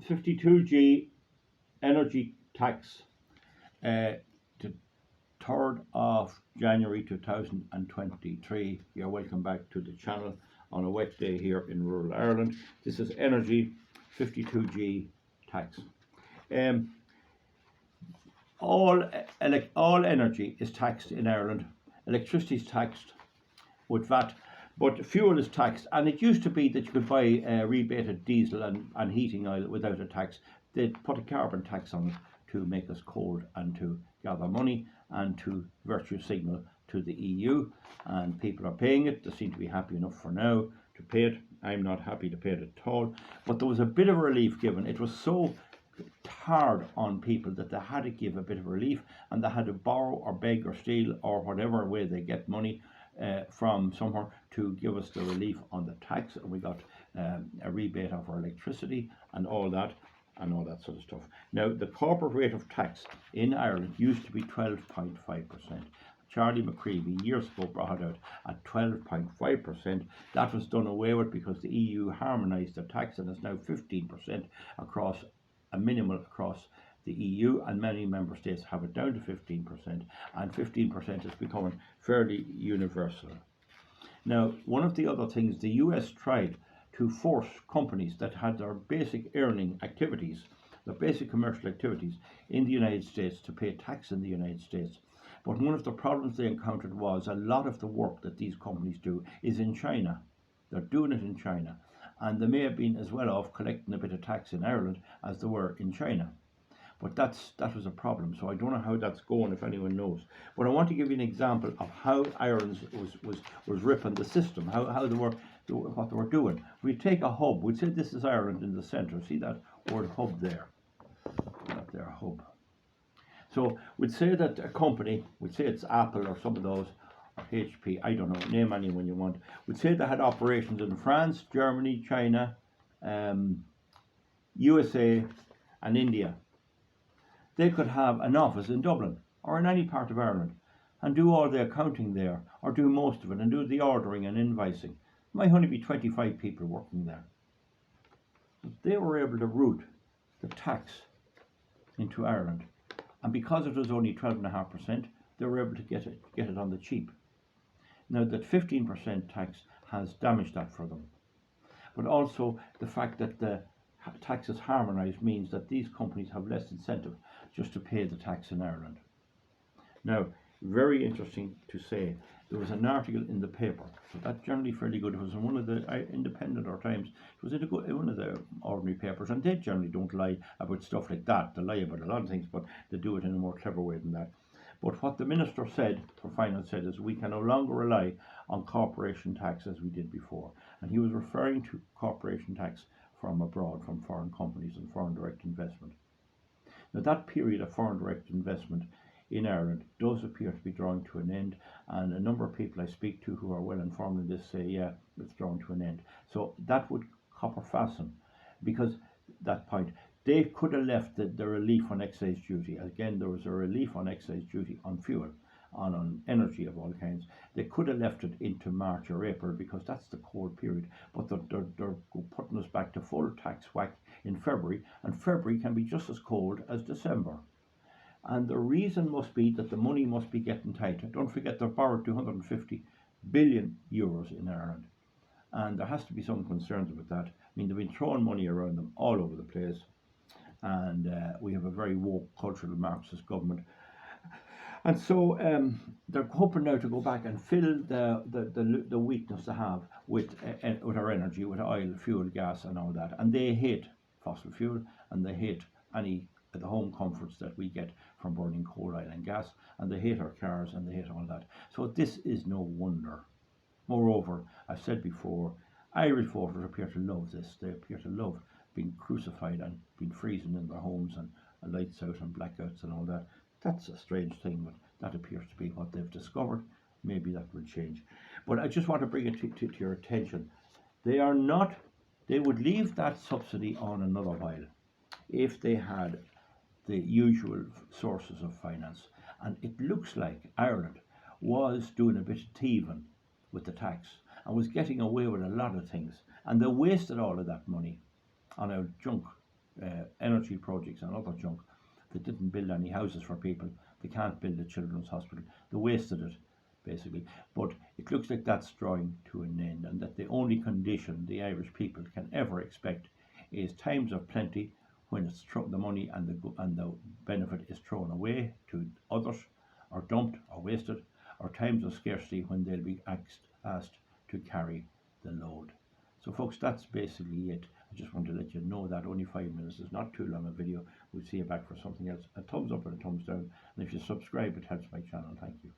52G energy tax to 3rd of January 2023. You're welcome back to the channel on a wet day here in rural Ireland. This is energy 52G tax. All energy is taxed in Ireland. Electricity is taxed with VAT, but fuel is taxed. And it used to be that you could buy rebated diesel and heating oil without a tax. They put a carbon tax on it to make us cold and to gather money and to virtue signal to the EU. And people are paying it. They seem to be happy enough for now to pay it. I'm not happy to pay it at all. But there was a bit of relief given. It was so hard on people that they had to give a bit of relief, and they had to borrow or beg or steal or whatever way they get money from somewhere to give us the relief on the tax. And we got a rebate of our electricity and all that sort of stuff. Now, the corporate rate of tax in Ireland used to be 12.5%. Charlie McCreevy years ago brought it out at 12.5%. That was done away with because the EU harmonised the tax, and it's now 15% across a minimal across the EU, and many member states have it down to 15%, and 15% is becoming fairly universal. Now, one of the other things, the US tried to force companies that had their basic earning activities, their basic commercial activities in the United States to pay tax in the United States. But one of the problems they encountered was a lot of the work that these companies do is in China. They're doing it in China. And they may have been as well off collecting a bit of tax in Ireland as they were in China. But that was a problem. So I don't know how that's going, if anyone knows. But I want to give you an example of how Ireland was ripping the system, how they were, what they were doing. We take a hub. We'd say this is Ireland in the centre. See that word hub there? That there, hub. So we'd say that a company, we'd say it's Apple or some of those, or HP, I don't know, name anyone you want, would say they had operations in France, Germany, China, USA and India. They could have an office in Dublin or in any part of Ireland and do all the accounting there, or do most of it, and do the ordering and invoicing. Might only be 25 people working there. But they were able to route the tax into Ireland, and because it was only 12.5%, they were able to get it on the cheap. Now, that 15% tax has damaged that for them. But also the fact that the tax is harmonised means that these companies have less incentive just to pay the tax in Ireland. Now, very interesting to say, there was an article in the paper, so that's generally fairly good. It was in one of the Independent or Times. It was in one of the ordinary papers, and they generally don't lie about stuff like that. They lie about a lot of things, but they do it in a more clever way than that. But what the Minister said, for Finance said, is we can no longer rely on corporation tax as we did before. And he was referring to corporation tax from abroad, from foreign companies and foreign direct investment. Now, that period of foreign direct investment in Ireland does appear to be drawing to an end, and a number of people I speak to who are well informed in this say, yeah, it's drawing to an end. So that would copper fasten, because that point, they could have left the relief on excise duty. Again, there was a relief on excise duty on fuel, on energy of all kinds. They could have left it into March or April because that's the cold period, but they're putting us back to full tax whack in February, and February can be just as cold as December. And the reason must be that the money must be getting tight. Don't forget they've borrowed 250 billion euros in Ireland, and there has to be some concerns about that. I mean, they've been throwing money around them all over the place, and we have a very woke cultural Marxist government. And so they're hoping now to go back and fill the weakness they have with our energy, with oil, fuel, gas and all that. And they hate fossil fuel, and they hate any of the home comforts that we get from burning coal, oil and gas, and they hate our cars, and they hate all that. So this is no wonder. Moreover, I've said before, Irish voters appear to love this. They appear to love being crucified and being freezing in their homes and lights out and blackouts and all that. That's a strange thing, but that appears to be what they've discovered. Maybe that will change. But I just want to bring it to your attention. They would leave that subsidy on another while if they had the usual sources of finance. And it looks like Ireland was doing a bit of thieving with the tax and was getting away with a lot of things. And they wasted all of that money on our junk energy projects and other junk. They didn't build any houses for people. They can't build a children's hospital. They wasted it, basically. But it looks like that's drawing to an end, and that the only condition the Irish people can ever expect is times of plenty, when it's the money and the benefit is thrown away to others, or dumped, or wasted, or times of scarcity when they'll be asked to carry the load. So folks, that's basically it. I just want to let you know that only 5 minutes is not too long a video. We'll see you back for something else. A thumbs up and a thumbs down, and if you subscribe, it helps my channel. Thank you.